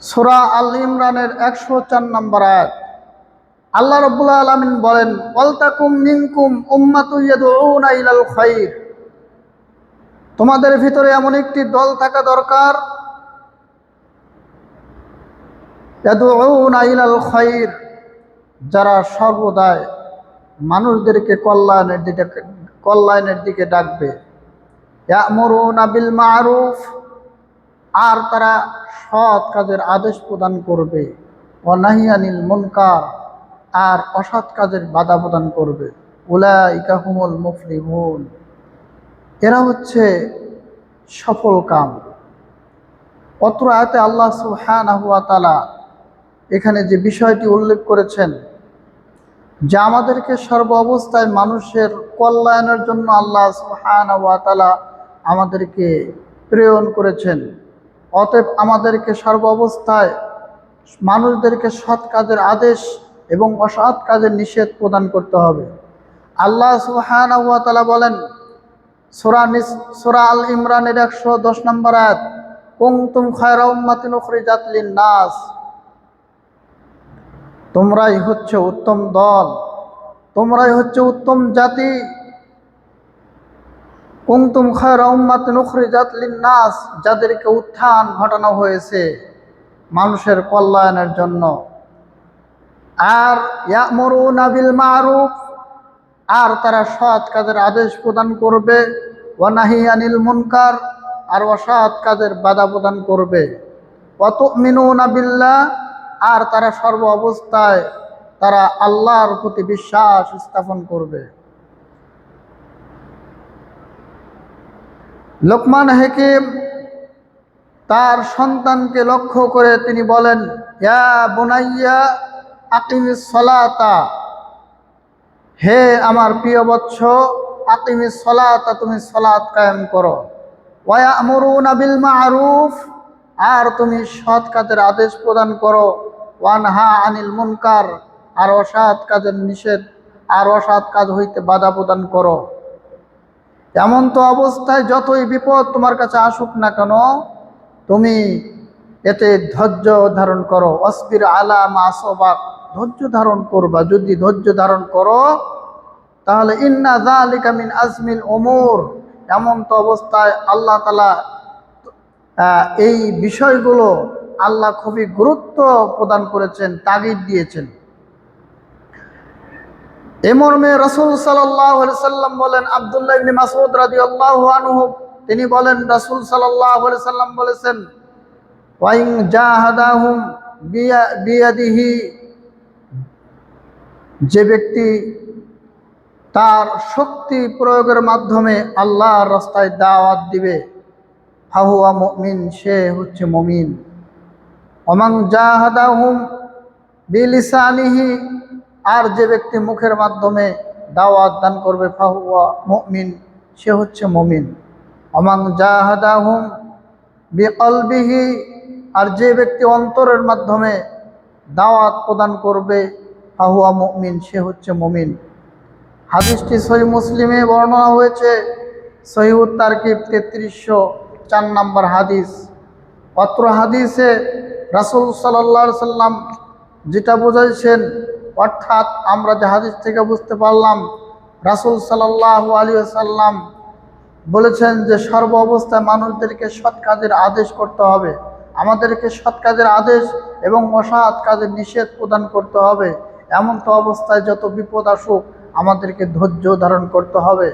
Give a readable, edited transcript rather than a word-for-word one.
সূরা আল ইমরানের 104 নম্বর আয়াত। আল্লাহ রাব্বুল আলামিন বলেন, ওয়ালতাকুম মিনকুম উম্মাতুন ইয়াদউনা ইলাল খায়র। তোমাদের ভিতরে এমন একটি দল থাকা দরকার, ইয়াদউনা ইলাল খায়র, যারা সর্বদাই মানুষদেরকে কল্যাণের দিকে ডাকবে। ইয়ামুরুনা বিল মারুফ, আর তারা সৎ কাজের আদেশ প্রদান করবে। ওয়া নাহি আনিল মুনকার, আর অসৎ কাজের বাধা প্রদান করবে। উলাইকা হুমুল মুফলিহুন, এরা হচ্ছে সফল কাম। অত্র আয়াতে আল্লাহ সুবহানাহু ওয়া তাআলা এখানে যে বিষয়টি উল্লেখ করেছেন, যে আমাদেরকে সর্ব অবস্থায় মানুষের কল্যাণের জন্য আল্লাহ সুবহানাহু ওয়া তাআলা আমাদেরকে প্রেরণ করেছেন। অতএব আমাদেরকে সর্ব অবস্থায় মানুষদেরকে সৎ কাজের আদেশ এবং অসৎ কাজের নিষেধ প্রদান করতে হবে। আল্লাহ সুবহানাহু ওয়া তাআলা বলেন সূরা আল ইমরানের 110 নম্বর আয়াত, কুনতুম খায়রা উম্মাতিন উখরিজাত লিন-নাস, তোমরাই হচ্ছে উত্তম দল, তোমরাই হচ্ছে উত্তম জাতি। কুনতুম খায়রা উম্মাতিন উখরিজাত লিন-নাস, যাদেরকে উত্থান ঘটানো হয়েছে মানুষের কল্যাণের জন্য। আর ইয়ামুরুনা বিল মারুফ, আর তারা সৎ কাজের আদেশ প্রদান করবে। ওয়া নাহি আনিল মুনকার, আর অসৎ কাজের বাধা প্রদান করবে। ওয়া তুমিনুনা বিল্লাহ, আর তারা সর্ব অবস্থায় তারা আল্লাহর প্রতি বিশ্বাস স্থাপন করবে। লোকমান হাকিম তার সন্তানকে লক্ষ্য করে তিনি বলেন, ইয়া বুনাইয়া আকিমিস সালাতা, হে আমার প্রিয় বৎস, আকিমিস সালাতা, তুমি সালাত কায়েম করো। ওয়া ইয়ামুরুনা বিল মারুফ, আর তুমি সৎ কাজের আদেশ প্রদান করো। ওয়া নাহা আনিল মুনকার, আর অসৎ কাজের নিষেধ, আর অসৎ কাজ হইতে বাধা প্রদান করো। এমন তো অবস্থায় যতই বিপদ তোমার কাছে আসুক না কেন, তুমি এতে ধৈর্য ধারণ করো। অসবির আলা মা আসাবাক, ধৈর্য ধারণ করবা। যদি ধৈর্য ধারণ করো তাহলে ইন্না যালিকা মিন আজমিল উমুর, এমন তো অবস্থায় আল্লাহ তাআলা এই বিষয়গুলো আল্লাহ খুবই গুরুত্ব প্রদান করেছেন, তাগিদ দিয়েছেন। এ মর্মে রাসূল সাল্লাল্লাহু আলাইহি সাল্লাম বলেন, আব্দুল্লাহ ইবনে মাসউদ রাদিয়াল্লাহু আনহু তিনি বলেন, রাসূল সাল্লাল্লাহু আলাইহি সাল্লাম বলেছেন, ওয়া ইন জাহাদাহুম বিয়াদিহি, যে ব্যক্তি তার শক্তি প্রয়োগের মাধ্যমে আল্লাহর রাস্তায় দাওয়াত দিবে, ফাহুয়া মুমিন, সে হচ্ছে মুমিন। ওমান জাহাদাহুম বিলিসানিহি, আর যে ব্যক্তি মুখের মাধ্যমে দাওয়াত দান করবে, ফাহুয়া মুমিন, সে হচ্ছে মুমিন। ওমান জাহাদাহুম বিকলবিহি, আর যে ব্যক্তি অন্তরের মাধ্যমে দাওয়াত প্রদান করবে, ফাহুয়া মুমিন, সে হচ্ছে মুমিন। হাদিসটি সহিহ মুসলিমে বর্ণনা হয়েছে, সহিহুত তারকিব 3304 নম্বর হাদিস। অত্র হাদিসে রাসূল সাল্লাল্লাহু আলাইহি সাল্লাম যেটা বোঝাইছেন, অর্থাৎ আমরা যে হাদিস থেকে বুঝতে পারলাম, রাসূল সাল্লাল্লাহু আলাইহি ওয়াসাল্লাম বলেছেন যে সর্ব অবস্থায় মানুষদেরকে সৎ কাজের আদেশ করতে হবে। আমাদেরকে সৎ কাজের আদেশ এবং অসৎ কাজের নিষেধ প্রদান করতে হবে। এমন তো অবস্থায় যত বিপদ আসুক আমাদেরকে ধৈর্য ধারণ করতে হবে।